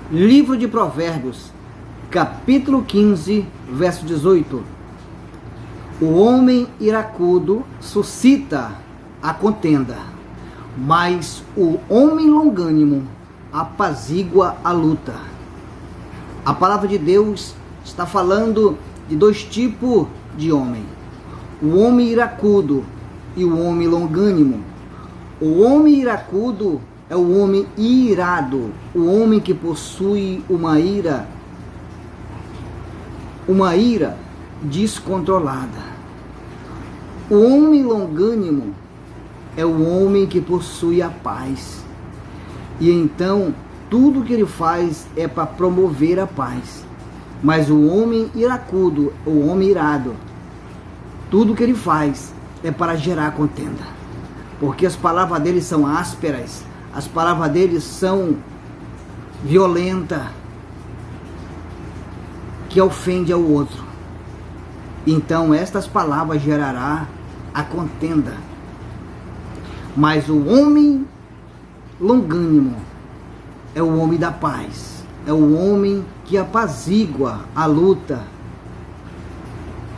Livro de Provérbios, capítulo 15, verso 18. O homem iracudo suscita a contenda, mas o homem longânimo apazigua a luta. A palavra de Deus está falando de dois tipos de homem: o homem iracudo e o homem longânimo. O homem iracudo é o homem irado, o homem que possui uma ira descontrolada. O homem longânimo é o homem que possui a paz. E então, tudo que ele faz é para promover a paz. Mas o homem iracudo, o homem irado, tudo que ele faz é para gerar contenda. Porque as palavras dele são ásperas, as palavras dele são violentas, que ofende ao outro. Então estas palavras gerará a contenda. Mas o homem longânimo é o homem da paz, é o homem que apazigua a luta.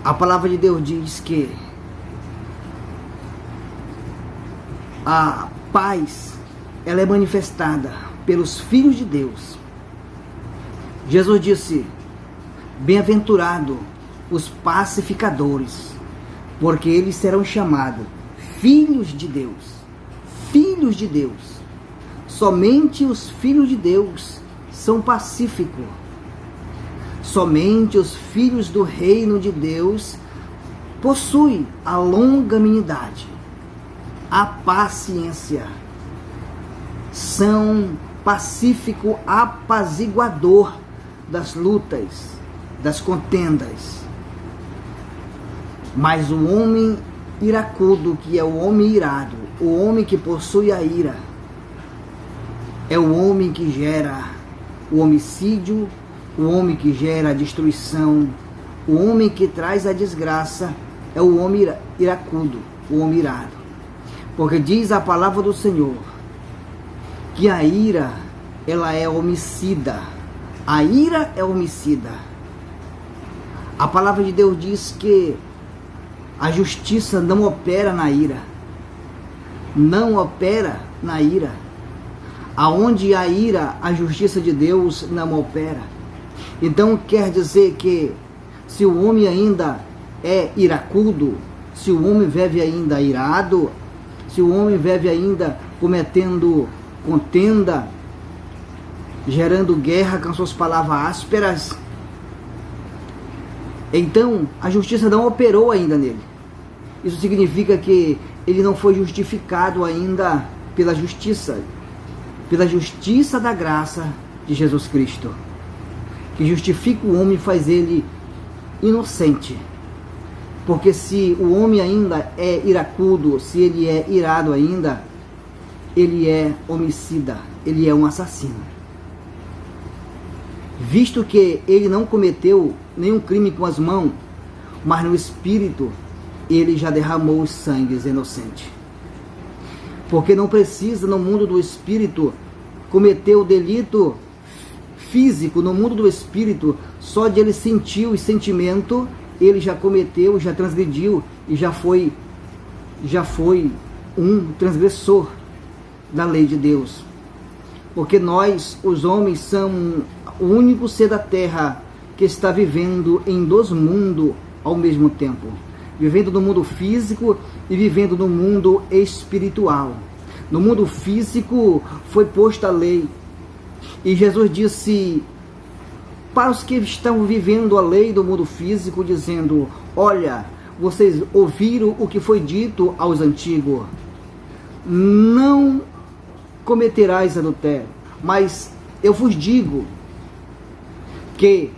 A palavra de Deus diz que a paz, ela é manifestada pelos filhos de Deus. Jesus disse: bem-aventurado os pacificadores, porque eles serão chamados filhos de Deus. Filhos de Deus. Somente os filhos de Deus são pacíficos. Somente os filhos do reino de Deus possuem a longanimidade, a paciência. São pacífico apaziguador das lutas, das contendas. Mas o homem iracudo, que é o homem irado, o homem que possui a ira, é o homem que gera o homicídio, o homem que gera a destruição, o homem que traz a desgraça, é o homem iracudo, o homem irado. Porque diz a palavra do Senhor que a ira, ela é homicida. A ira é homicida. A palavra de Deus diz que a justiça não opera na ira. Não opera na ira. Aonde há ira, a justiça de Deus não opera. Então quer dizer que se o homem ainda é iracudo, se o homem vive ainda irado, se o homem vive ainda cometendo contenda, gerando guerra com suas palavras ásperas, então a justiça não operou ainda nele. Isso significa que ele não foi justificado ainda pela justiça da graça de Jesus Cristo, que justifica o homem e faz ele inocente. Porque se o homem ainda é iracudo, se ele é irado ainda, ele é homicida, ele é um assassino. Visto que ele não cometeu nenhum crime com as mãos, mas no espírito ele já derramou os sangues inocentes. Porque não precisa no mundo do espírito cometer o delito físico. No mundo do espírito, só de ele sentir o sentimento, ele já cometeu, já transgrediu e já foi um transgressor da lei de Deus. Porque nós, os homens, somos o único ser da terra que está vivendo em dois mundos ao mesmo tempo. Vivendo no mundo físico e vivendo no mundo espiritual. No mundo físico foi posta a lei. E Jesus disse para os que estão vivendo a lei do mundo físico, dizendo: olha, vocês ouviram o que foi dito aos antigos: não cometerás adultério. Mas eu vos digo que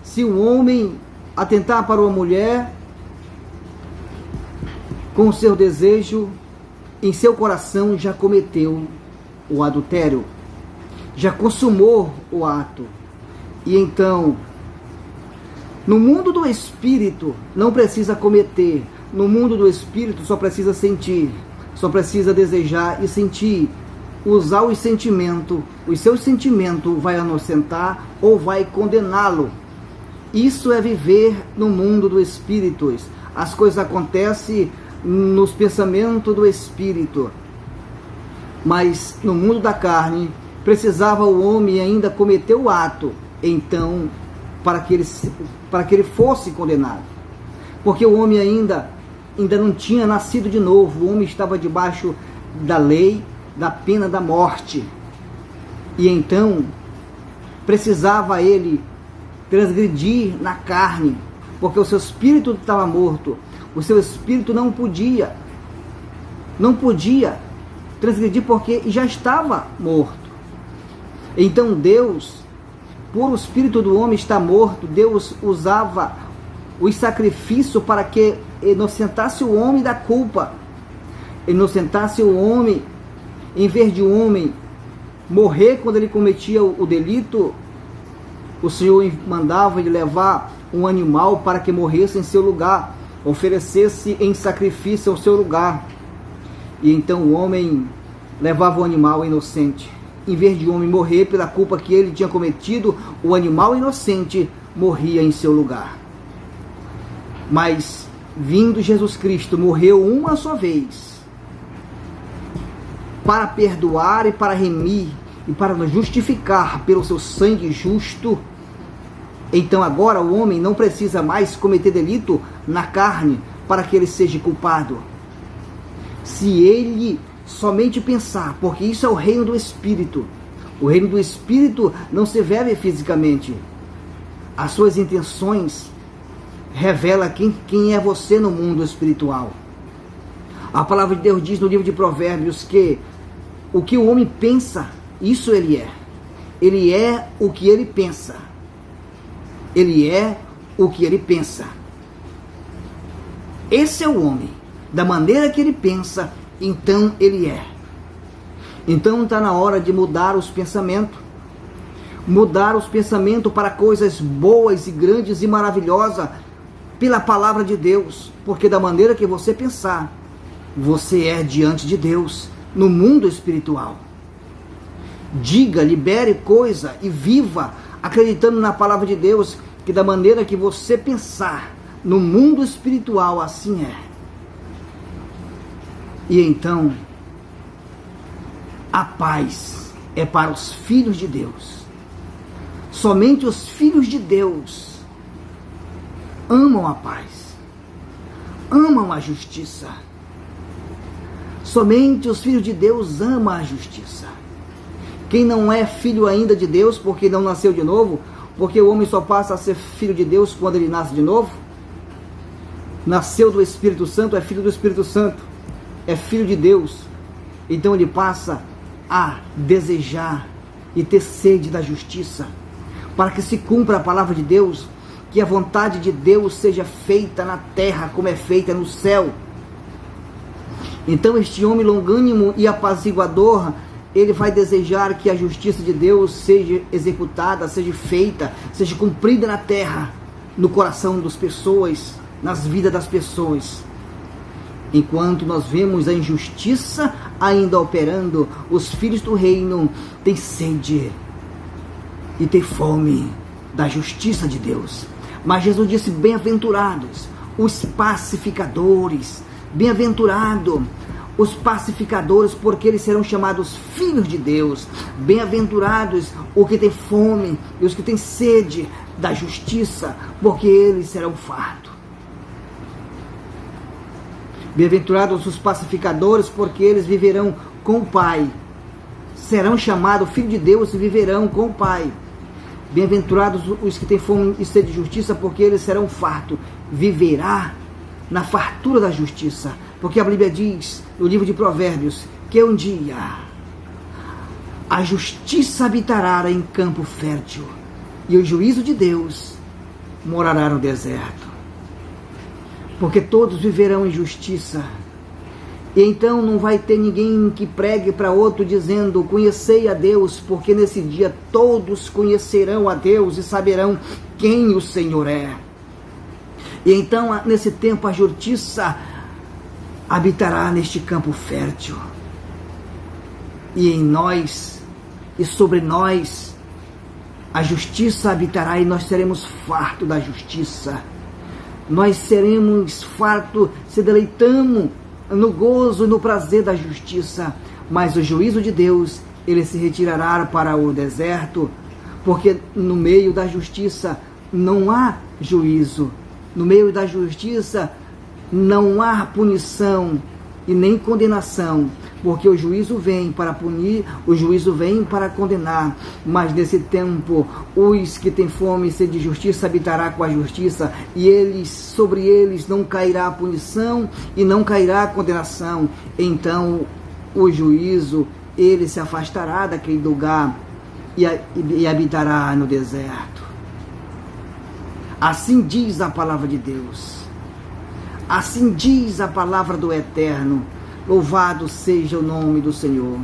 se um homem atentar para uma mulher com o seu desejo, em seu coração já cometeu o adultério, já consumou o ato. E então, no mundo do espírito, não precisa cometer. No mundo do espírito, só precisa sentir, só precisa desejar e sentir usar o seu sentimento vai inocentar ou vai condená-lo. Isso é viver no mundo do Espírito. As coisas acontecem nos pensamentos do Espírito. Mas no mundo da carne, precisava o homem ainda cometer o ato, então, para que ele fosse condenado. Porque o homem ainda não tinha nascido de novo, o homem estava debaixo da lei, da pena da morte. E então, precisava ele transgredir na carne, porque o seu espírito estava morto, o seu espírito não podia transgredir porque já estava morto. Então Deus, por o espírito do homem estar morto, Deus usava os sacrifícios para que inocentasse o homem da culpa, inocentasse o homem, em vez de o homem morrer quando ele cometia o delito, o Senhor mandava ele levar um animal para que morresse em seu lugar, oferecesse em sacrifício ao seu lugar. E então o homem levava o animal inocente. Em vez de o homem morrer pela culpa que ele tinha cometido, o animal inocente morria em seu lugar. Mas, vindo Jesus Cristo, morreu uma só vez, para perdoar e para remir, e para nos justificar pelo seu sangue justo. Então agora o homem não precisa mais cometer delito na carne para que ele seja culpado. Se ele somente pensar, porque isso é o reino do Espírito. O reino do Espírito não se vê fisicamente. As suas intenções revelam quem é você no mundo espiritual. A palavra de Deus diz no livro de Provérbios que o que o homem pensa, isso ele é. Ele é o que ele pensa. Ele é o que ele pensa. Esse é o homem. Da maneira que ele pensa, então ele é. Então está na hora de mudar os pensamentos. Mudar os pensamentos para coisas boas e grandes e maravilhosas pela palavra de Deus. Porque da maneira que você pensar, você é diante de Deus no mundo espiritual. Diga, libere coisa e viva acreditando na palavra de Deus, que da maneira que você pensar no mundo espiritual, assim é. E então, a paz é para os filhos de Deus. Somente os filhos de Deus amam a paz, amam a justiça. Somente os filhos de Deus amam a justiça. Quem não é filho ainda de Deus, porque não nasceu de novo, porque o homem só passa a ser filho de Deus quando ele nasce de novo, nasceu do Espírito Santo, é filho do Espírito Santo, é filho de Deus, então ele passa a desejar e ter sede da justiça, para que se cumpra a palavra de Deus, que a vontade de Deus seja feita na terra como é feita no céu. Então este homem longânimo e apaziguador, ele vai desejar que a justiça de Deus seja executada, seja feita, seja cumprida na terra, no coração das pessoas, nas vidas das pessoas. Enquanto nós vemos a injustiça ainda operando, os filhos do reino têm sede e têm fome da justiça de Deus. Mas Jesus disse: bem-aventurados os pacificadores, bem-aventurado os pacificadores, porque eles serão chamados filhos de Deus. Bem-aventurados os que têm fome e os que têm sede da justiça, porque eles serão fartos. Bem-aventurados os pacificadores, porque eles viverão com o Pai. Serão chamados filhos de Deus e viverão com o Pai. Bem-aventurados os que têm fome e sede de justiça, porque eles serão fartos. Viverá na fartura da justiça. Porque a Bíblia diz, no livro de Provérbios, que um dia a justiça habitará em campo fértil e o juízo de Deus morará no deserto. Porque todos viverão em justiça. E então não vai ter ninguém que pregue para outro dizendo: conhecei a Deus, porque nesse dia todos conhecerão a Deus e saberão quem o Senhor é. E então nesse tempo a justiça habitará neste campo fértil. e em nós, e sobre nós, a justiça habitará, e nós seremos fartos da justiça. Nós seremos fartos, se deleitamos no gozo e no prazer da justiça. Mas o juízo de Deus, ele se retirará para o deserto, porque no meio da justiça não há juízo. No meio da justiça não há punição e nem condenação, porque o juízo vem para punir, o juízo vem para condenar. Mas nesse tempo, os que têm fome e sede de justiça habitará com a justiça, e sobre eles não cairá a punição e não cairá a condenação. Então o juízo, ele se afastará daquele lugar e habitará no deserto. Assim diz a palavra de Deus. Assim diz a palavra do Eterno. Louvado seja o nome do Senhor.